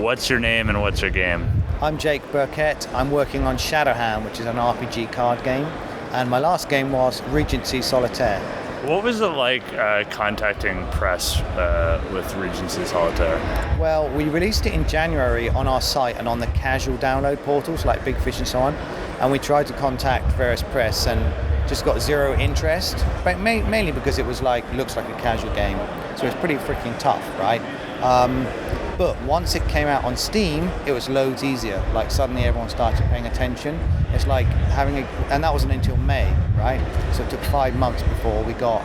What's your name and what's your game? I'm Jake Birkett. I'm working on Shadowhand, which is an RPG card game. And my last game was Regency Solitaire. What was it like contacting press with Regency Solitaire? Well, we released it in January on our site and on the casual download portals like Big Fish and so on. And we tried to contact various press and just got zero interest, but mainly because it was looks like a casual game. So it's pretty freaking tough, right? But once it came out on Steam, it was loads easier. Like suddenly everyone started paying attention. It's like and that wasn't until May, right? So it took 5 months before we got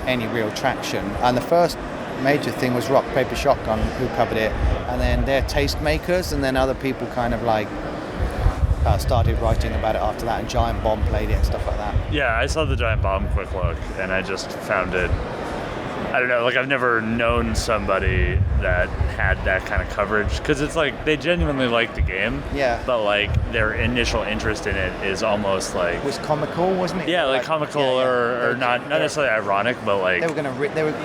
any real traction. And the first major thing was Rock, Paper, Shotgun, who covered it. And then their tastemakers, and then other people kind of started writing about it after that, and Giant Bomb played it and stuff like that. Yeah, I saw the Giant Bomb quick look, and I just found it, I don't know, I've never known somebody that had that kind of coverage, because it's they genuinely like the game, yeah, but their initial interest in it is almost it was comical, wasn't it? Yeah, comical, or not necessarily ironic, but they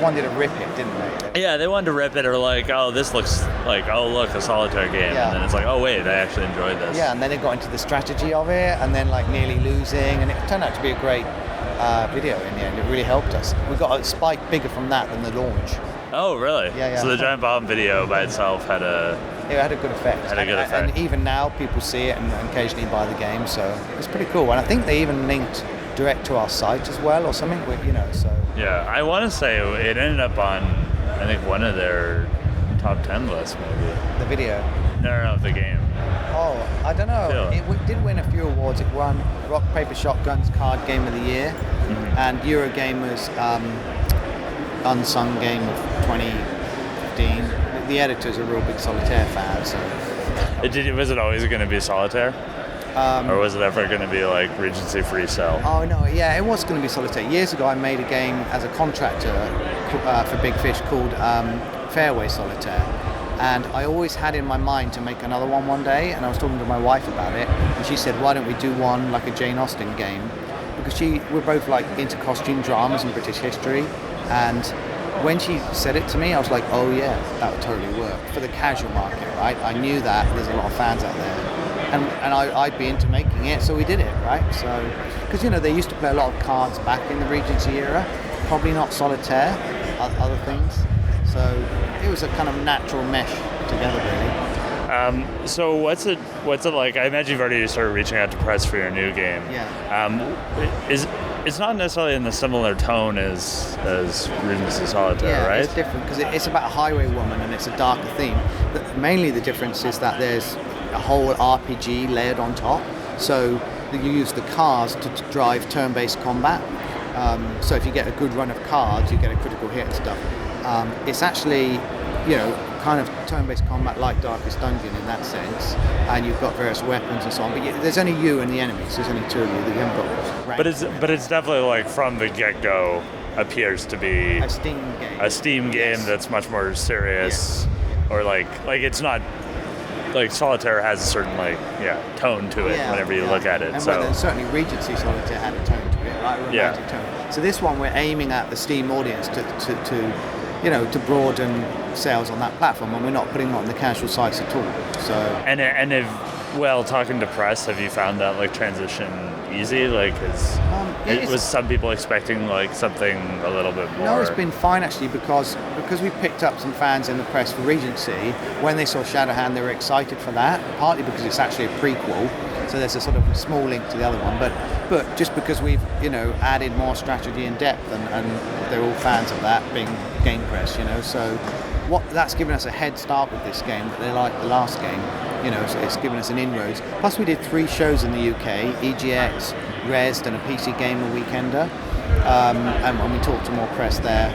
wanted to rip it, didn't they? Yeah, they wanted to rip it, or oh, this looks oh look, a solitaire game, and then it's oh wait, I actually enjoyed this. Yeah, and then they got into the strategy of it, and then nearly losing, and it turned out to be a great video in the end. It really helped us. We got a spike bigger from that than the launch. Oh, really? Yeah. So the Giant Bomb video by itself had a good effect. And even now, people see it and occasionally buy the game, so it's pretty cool. And I think they even linked direct to our site as well, or something. So. Yeah, I want to say it ended up on, I think, one of their top 10 lists, maybe. The video? No, the game. Oh, I don't know. It did win a few awards. It won Rock, Paper, Shotgun's Card Game of the Year, and Eurogamer's Unsung Game of 2015. The editor's a real big Solitaire fan, so... Was it always going to be Solitaire? Or was it ever going to be Regency Free Cell? Oh, no, yeah, it was going to be Solitaire. Years ago, I made a game as a contractor for Big Fish called Fairway Solitaire. And I always had in my mind to make another one day, and I was talking to my wife about it, and she said, why don't we do one like a Jane Austen game? Because we're both into costume dramas and British history, and when she said it to me, I was like, oh yeah, that would totally work for the casual market, right? I knew that there's a lot of fans out there, and I'd be into making it, so we did it, right? So, because they used to play a lot of cards back in the Regency era, probably not Solitaire, other things. So it was a kind of natural mesh together, really. So what's it like? I imagine you've already started reaching out to press for your new game. Yeah. It's not necessarily in the similar tone as Regency Solitaire, right? Yeah, it's different because it's about a highway woman and it's a darker theme. But mainly the difference is that there's a whole RPG layered on top. So you use the cars to drive turn-based combat. So if you get a good run of cards, you get a critical hit and stuff. It's actually, kind of turn-based combat like Darkest Dungeon in that sense, and you've got various weapons and so on. But there's only you and the enemies. There's only two of you that you haven't got rank. But it's definitely from the get-go appears to be a Steam game. A Steam game that's much more serious, or it's not. Solitaire has a certain tone to it whenever you look at it. And so certainly Regency Solitaire had a tone to it, right? A romantic tone. So this one we're aiming at the Steam audience to broaden sales on that platform, and we're not putting it on the casual sites at all. So talking to press, have you found that transition easy? Was some people expecting something a little bit more? No, it's been fine actually because we picked up some fans in the press for Regency. When they saw Shadowhand, they were excited for that. Partly because it's actually a prequel, so there's a sort of small link to the other one. But just because we've added more strategy and depth, and they're all fans of that, being game press, so that's given us a head start with this game. That they like the last game. So it's given us an inroads. Plus we did 3 shows in the UK, EGX, Rezzed and a PC Gamer Weekender, and when we talked to more press there,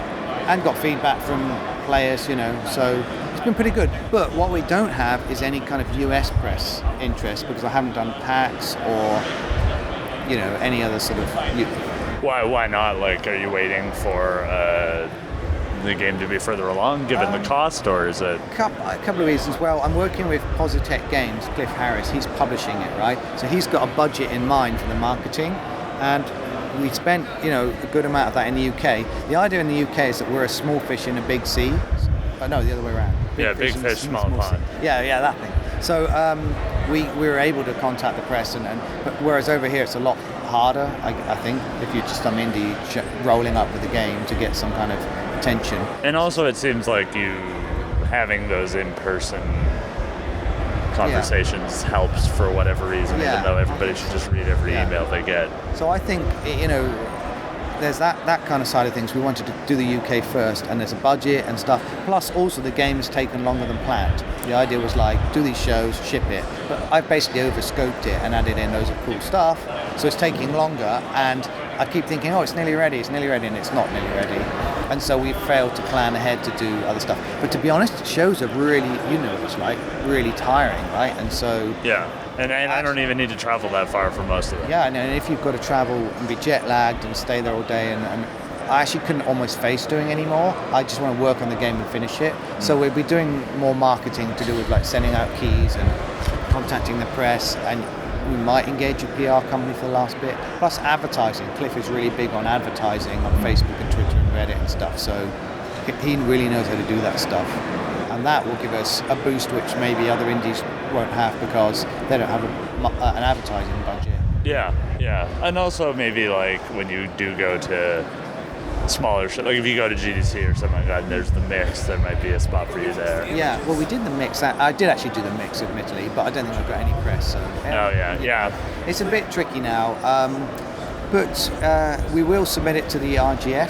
and got feedback from players, so it's been pretty good. But what we don't have is any kind of US press interest, because I haven't done PAX or, any other sort of... Why not? Are you waiting for the game to be further along, given the cost, or is it? A couple of reasons. Well, I'm working with Positech Games, Cliff Harris. He's publishing it, right? So he's got a budget in mind for the marketing, and we spent, a good amount of that in the UK. The idea in the UK is that we're a small fish in a big sea, No, the other way around. Big and fish, small pond. Yeah, that thing. So we were able to contact the press, but whereas over here it's a lot harder, I think, if you're just some indie rolling up with the game to get some kind of attention. And also it seems like you having those in-person conversations helps for whatever reason, even though everybody should just read every email they get. So I think, there's that kind of side of things. We wanted to do the UK first, and there's a budget and stuff. Plus, also the game has taken longer than planned. The idea was like, do these shows, ship it. But I've basically overscoped it and added in loads of cool stuff. So it's taking longer, and I keep thinking, it's nearly ready, and it's not nearly ready. And so we failed to plan ahead to do other stuff. But to be honest, shows are really, what it's like, really tiring, right? And so... Yeah. And I don't even need to travel that far for most of it. Yeah, and if you've got to travel and be jet lagged and stay there all day, and I actually couldn't almost face doing anymore. I just want to work on the game and finish it. So we'll be doing more marketing to do with like sending out keys and contacting the press, and we might engage a PR company for the last bit. Plus advertising. Cliff is really big on advertising on Facebook and Twitter and Reddit and stuff, so he really knows how to do that stuff. And that will give us a boost which maybe other indies won't have because they don't have an advertising budget. Yeah. And also maybe like when you do go to smaller shit, like if you go to GDC or something like that and there's the mix, there might be a spot for you there. Yeah, well we did the mix. I did actually do the mix, admittedly, but I don't think I got any press. So, It's a bit tricky now, but we will submit it to the RGF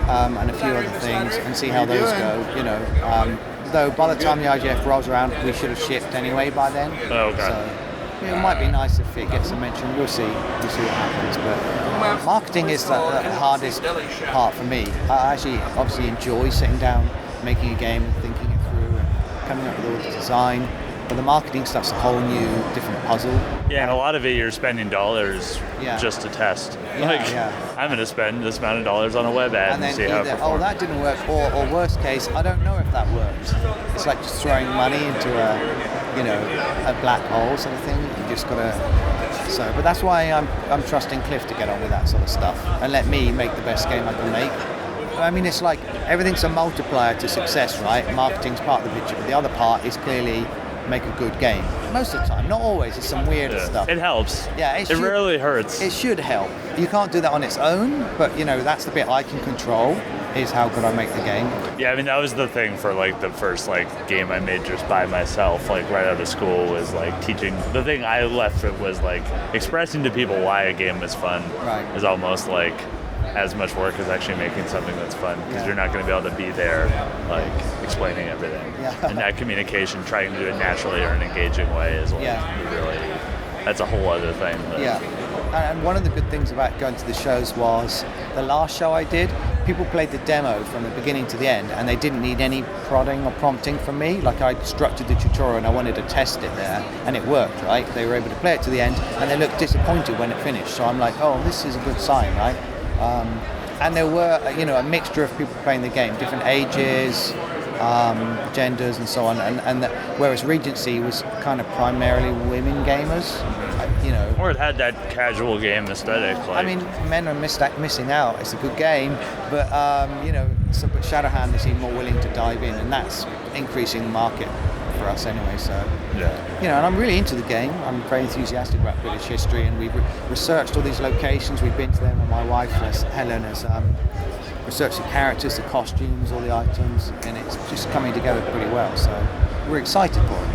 and a few other things and see how those go, though by the time the IGF rolls around, we should have shipped anyway by then. Okay. So it might be nice if it gets a mention. We'll see what happens. But marketing is the hardest part for me. I actually obviously enjoy sitting down, making a game and thinking it through and coming up with all the design. But the marketing stuff's a whole new, different puzzle. Yeah, and a lot of it you're spending dollars just to test. I'm going to spend this amount of dollars on a web ad and see how it performs. That didn't work, or worst case, I don't know if that works. It's like just throwing money into a black hole sort of thing. You just gotta. So, but that's why I'm trusting Cliff to get on with that sort of stuff and let me make the best game I can make. I mean, it's like everything's a multiplier to success, right? Marketing's part of the picture, but the other part is clearly make a good game. Most of the time, not always. It's some weird stuff. It helps. Yeah, it rarely hurts. It should help. You can't do that on its own, but that's the bit I can control. Is how good I make the game. Yeah, I mean that was the thing for like the first game I made just by myself, like right out of school, was like teaching. The thing I left it was like expressing to people why a game is fun. Right. Is almost like as much work as actually making something that's fun, because you're not going to be able to be there like explaining everything. Yeah. And that communication, trying to do it naturally or in an engaging way, is like really, that's a whole other thing. Yeah. And one of the good things about going to the shows was the last show I did, people played the demo from the beginning to the end and they didn't need any prodding or prompting from me. Like I structured the tutorial and I wanted to test it there and it worked, right? They were able to play it to the end and they looked disappointed when it finished. So I'm like, this is a good sign, right? And there were, a mixture of people playing the game, different ages, genders and so on. And whereas Regency was kind of primarily women gamers, Or it had that casual game aesthetic. I mean, men are missing out. It's a good game, but but Shadowhand they seem more willing to dive in, and that's increasing the market for us anyway. So and I'm really into the game. I'm very enthusiastic about British history, and we've researched all these locations. We've been to them, and my wife Helen has researched the characters, the costumes, all the items, and it's just coming together pretty well. So we're excited for it.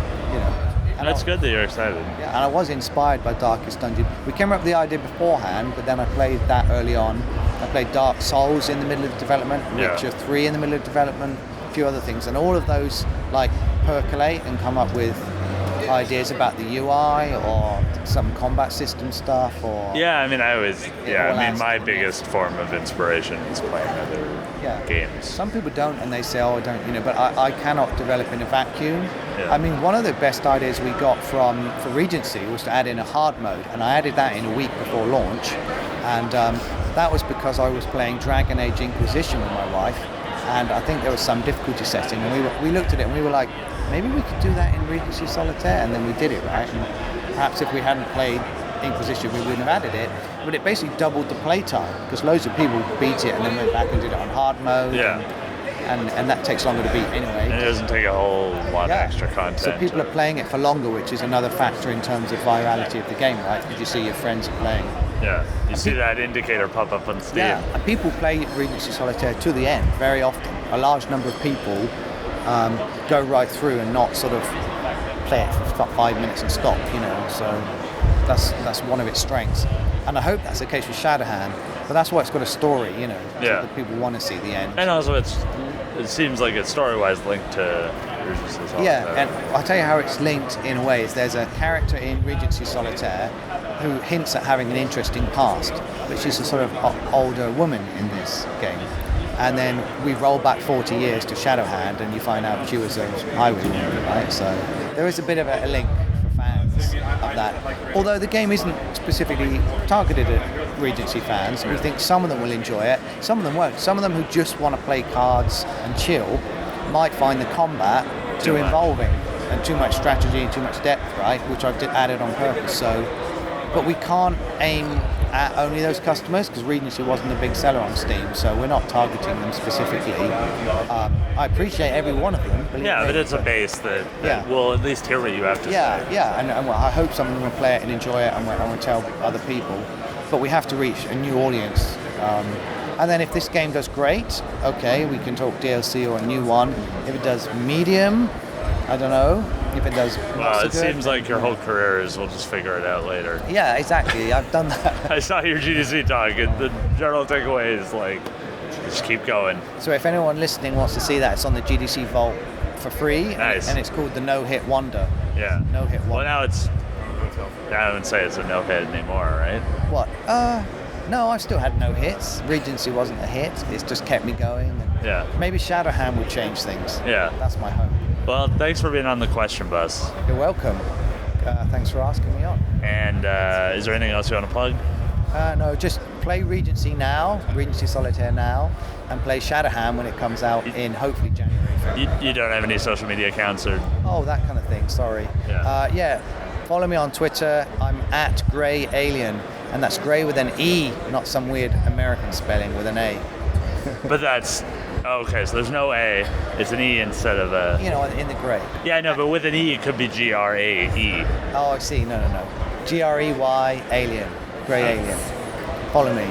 And that's good that you're excited. Yeah, and I was inspired by Darkest Dungeon. We came up with the idea beforehand, but then I played that early on. I played Dark Souls in the middle of development, Witcher 3 in the middle of development, a few other things, and all of those percolate and come up with ideas about the UI or some combat system stuff or... Yeah, I mean, my biggest form of inspiration is playing other games. Some people don't, and they say, I don't, but I cannot develop in a vacuum. Yeah. I mean, one of the best ideas we got for Regency was to add in a hard mode, and I added that in a week before launch, and that was because I was playing Dragon Age Inquisition with my wife, and I think there was some difficulty setting, and we looked at it and we were like, maybe we could do that in Regency Solitaire, and then we did it, right? And perhaps if we hadn't played Inquisition, we wouldn't have added it, but it basically doubled the playtime, because loads of people beat it and then went back and did it on hard mode. Yeah. and that takes longer to beat anyway. And it doesn't take a whole lot of extra content. So people are playing it for longer, which is another factor in terms of virality of the game, right? Because you see your friends are playing. Yeah, you see that indicator pop up on Steam. Yeah, and people play Regency Solitaire to the end very often. A large number of people go right through and not sort of play it for 5 minutes and stop, so that's one of its strengths. And I hope that's the case with Shadowhand, but that's why it's got a story, so that people want to see the end. And also it seems like it's story-wise linked to Regency Solitaire. Yeah, and I'll tell you how it's linked in a way. Is there's a character in Regency Solitaire who hints at having an interesting past, but she's a sort of older woman in this game. And then we roll back 40 years to Shadowhand, and you find out she was a highwaywoman, right? So there is a bit of a link for fans of that. Although the game isn't specifically targeted at Regency fans, we think some of them will enjoy it, some of them won't. Some of them who just want to play cards and chill might find the combat too involving and too much strategy and too much depth, right? Which I've added on purpose. But we can't aim at only those customers because Regency wasn't a big seller on Steam, so we're not targeting them specifically. I appreciate every one of them. But it's a base that will at least hear what you have to say. Yeah, and I hope some of them will play it and enjoy it and will tell other people. But we have to reach a new audience. And then if this game does great, okay, we can talk DLC or a new one. If it does medium, I don't know. If it does well, it seems like your whole career is we'll just figure it out later. Yeah, exactly. I've done that. I saw your GDC talk, and the general takeaway is like, just keep going. So if anyone listening wants to see that, it's on the GDC Vault for free. Nice. And it's called the No Hit Wonder. Yeah. No Hit Wonder. Well, now I wouldn't say it's a no hit anymore, right? What? No, I've still had no hits. Regency wasn't a hit. It's just kept me going. And maybe Shadowhand would change things. Yeah. That's my hope. Well, thanks for being on the question bus. You're welcome. Thanks for asking me on. And is there anything else you want to plug? No, just play Regency now, Regency Solitaire now, and play Shadowhand when it comes out in hopefully January. You don't have any social media accounts or? Oh, that kind of thing. Sorry. Yeah. Follow me on Twitter. I'm at Grey Alien, and that's Grey with an E, not some weird American spelling with an A. But that's okay. So there's no A. It's an E instead of a. In the Grey. Yeah, I know, but with an E, it could be GRAE. Oh, I see. No. GREY Alien. Grey Alien. Follow me.